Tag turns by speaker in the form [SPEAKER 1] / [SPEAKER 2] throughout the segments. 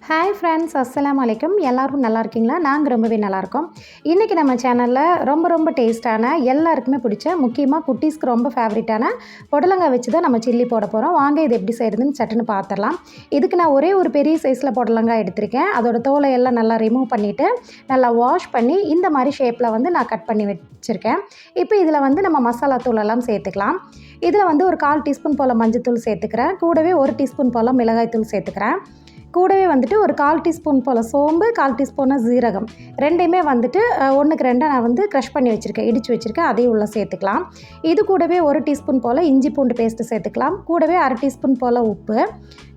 [SPEAKER 1] Hi friends, அஸ்ஸலாமு அலைக்கும். எல்லோரும் நல்லா இருக்கீங்களா? நாங்கள் ரொம்பவே நல்லாயிருக்கோம். இன்றைக்கி நம்ம சேனலில் ரொம்ப டேஸ்ட்டான, எல்லாருக்குமே பிடிச்ச, முக்கியமாக குட்டீஸ்க்கு ரொம்ப ஃபேவரட்டான புடலங்காய் வச்சு தான் நம்ம சில்லி போட போகிறோம். வாங்க இது எப்படி செய்கிறதுன்னு சட்டுன்னு பார்த்துடலாம். இதுக்கு நான் ஒரே ஒரு பெரிய சைஸில் புடலங்காய் எடுத்திருக்கேன். அதோட தோலை எல்லாம் நல்லா ரிமூவ் பண்ணிவிட்டு நல்லா வாஷ் பண்ணி இந்த மாதிரி ஷேப்பில் நான் கட் பண்ணி வச்சுருக்கேன். இப்போ இதில் நம்ம மசாலா தூளெல்லாம் சேர்த்துக்கலாம். இதில் ஒரு 1/4 டீஸ்பூன் போல் மஞ்சள் சேர்த்துக்கிறேன். கூடவே 1 டீஸ்பூன் போல் மிளகாய் தூள் சேர்த்துக்கிறேன். கூடவே ஒரு 1/4 டீஸ்பூன் போல் சோம்பு, 1/4 டீஸ்பூன் ஜீரகம், ரெண்டையுமே 1க்கு 2 நான் க்ரஷ் பண்ணி வச்சுருக்கேன், இடித்து வச்சுருக்கேன். அதையும் உள்ளே சேர்த்துக்கலாம். இது கூடவே 1 டீஸ்பூன் போல் இஞ்சி பூண்டு பேஸ்ட்டு சேர்த்துக்கலாம். கூடவே 1/2 டீஸ்பூன் போல் உப்பு,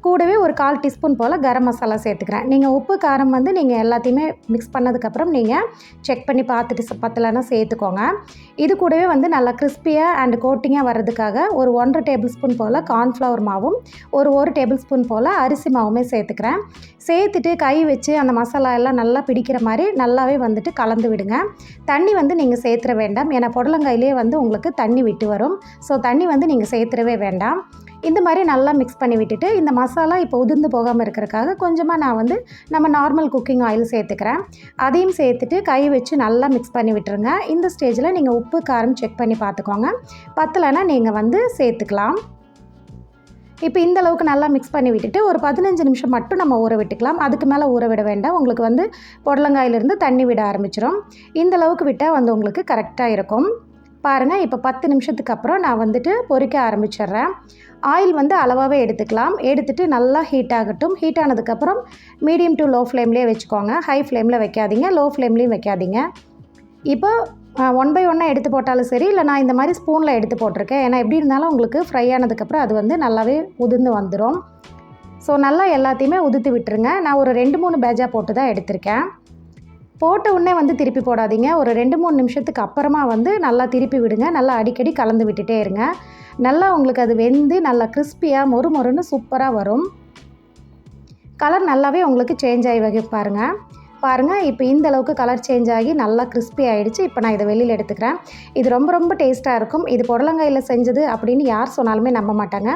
[SPEAKER 1] கூடவே ஒரு 1/4 டீஸ்பூன் போல் கரம் மசாலா சேர்த்துக்கிறேன். நீங்கள் உப்பு காரம் நீங்கள் எல்லாத்தையுமே மிக்ஸ் பண்ணதுக்கப்புறம் நீங்கள் செக் பண்ணி பார்த்துட்டு பத்தலைன்னா சேர்த்துக்கோங்க. இது கூடவே நல்லா கிறிஸ்பியாக அண்ட் கோட்டிங்காக வர்றதுக்காக ஒரு 1/2 டேபிள் ஸ்பூன் போல் கார்ன்ஃப்ளவர் மாவும் ஒரு டேபிள் ஸ்பூன் போல் அரிசி மாவுமே சேர்த்துக்கிறேன். சேர்த்துட்டு கை வச்சு அந்த மசாலா எல்லாம் நல்லா பிடிக்கிற மாதிரி நல்லாவே கலந்து விடுங்க. தண்ணி நீங்கள் சேர்த்துற வேண்டாம். ஏன்னா புடலங்காயிலே உங்களுக்கு தண்ணி விட்டு வரும். ஸோ தண்ணி நீங்கள் சேர்த்துறவே வேண்டாம். இந்த மாதிரி நல்லா மிக்ஸ் பண்ணி விட்டுட்டு இந்த மசாலா இப்போ உதிர்ந்து போகாமல் இருக்கிறதுக்காக கொஞ்சமாக நான் நம்ம நார்மல் குக்கிங் ஆயில் சேர்த்துக்கிறேன். அதையும் சேர்த்துட்டு கை வச்சு நல்லா மிக்ஸ் பண்ணி விட்டுருங்க. இந்த ஸ்டேஜில் நீங்கள் உப்பு காரம் செக் பண்ணி பார்த்துக்கோங்க. பத்தலைன்னா நீங்கள் சேர்த்துக்கலாம். இப்போ இந்த அளவுக்கு நல்லா மிக்ஸ் பண்ணி விட்டுட்டு ஒரு 15 நிமிஷம் மட்டும் நம்ம ஊற விட்டுக்கலாம். அதுக்கு மேலே ஊற விட வேண்டாம். உங்களுக்கு புடலங்காயிலிருந்து தண்ணி விட ஆரம்பிச்சிடும். இந்த அளவுக்கு விட்டால் உங்களுக்கு கரெக்டாக இருக்கும். பாருங்கள், இப்போ 10 நிமிஷத்துக்கு அப்புறம் நான் பொரிக்க ஆரம்பிச்சிடுறேன். ஆயில் அளவாகவே எடுத்துக்கலாம். எடுத்துகிட்டு நல்லா ஹீட் ஆகட்டும். ஹீட் ஆனதுக்கப்புறம் மீடியம் டு லோ ஃப்ளேம்லேயே வச்சுக்கோங்க. ஹை ஃப்ளேமில் வைக்காதீங்க, லோ ஃப்ளேம்லேயும் வைக்காதீங்க. இப்போ 1 பை 1 எடுத்து போட்டாலும் சரி, இல்லை நான் இந்த மாதிரி ஸ்பூனில் எடுத்து போட்டிருக்கேன். ஏன்னா எப்படி இருந்தாலும் உங்களுக்கு ஃப்ரை ஆனதுக்கப்புறம் அது நல்லாவே உதிர்ந்து வந்துடும். ஸோ நல்லா எல்லாத்தையுமே உதிர்த்து விட்டுருங்க. நான் ஒரு 2-3 பேட்சாக போட்டு தான் எடுத்திருக்கேன். போட்ட உடனே திருப்பி போடாதீங்க. ஒரு 2-3 நிமிஷத்துக்கு அப்புறமா நல்லா திருப்பி விடுங்க. நல்லா அடிக்கடி கலந்து விட்டுட்டே இருங்க. நல்லா உங்களுக்கு அது வெந்து நல்லா கிறிஸ்பியாக மொறுன்னு சூப்பராக வரும். கலர் நல்லாவே உங்களுக்கு சேஞ்ச் ஆகி பாருங்கள். இப்போ இந்த அளவுக்கு கலர் சேஞ்ச் ஆகி நல்லா கிறிஸ்பி ஆகிடுச்சு. இப்போ நான் இதை வெளியில் எடுத்துக்கிறேன். இது ரொம்ப டேஸ்ட்டாக இருக்கும். இது புடலங்காயில் செஞ்சது அப்படின்னு யார் சொன்னாலுமே நம்ப மாட்டாங்க.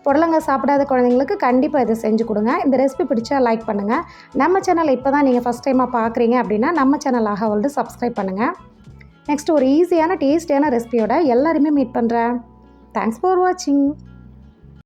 [SPEAKER 1] புடலங்காய் சாப்பிடாத குழந்தைங்களுக்கு கண்டிப்பாக இதை செஞ்சு கொடுங்க. இந்த ரெசிபி பிடிச்சா லைக் பண்ணுங்கள். நம்ம சேனலை இப்போ தான் நீங்கள் ஃபஸ்ட் டைமாக பார்க்குறீங்க அப்படின்னா நம்ம சேனல் சப்ஸ்கிரைப் பண்ணுங்கள். நெக்ஸ்ட் ஒரு ஈஸியான டேஸ்டியான ரெசிபியோட எல்லாருமே மீட் பண்ணுறேன். தேங்க்ஸ் ஃபார் வாட்சிங்.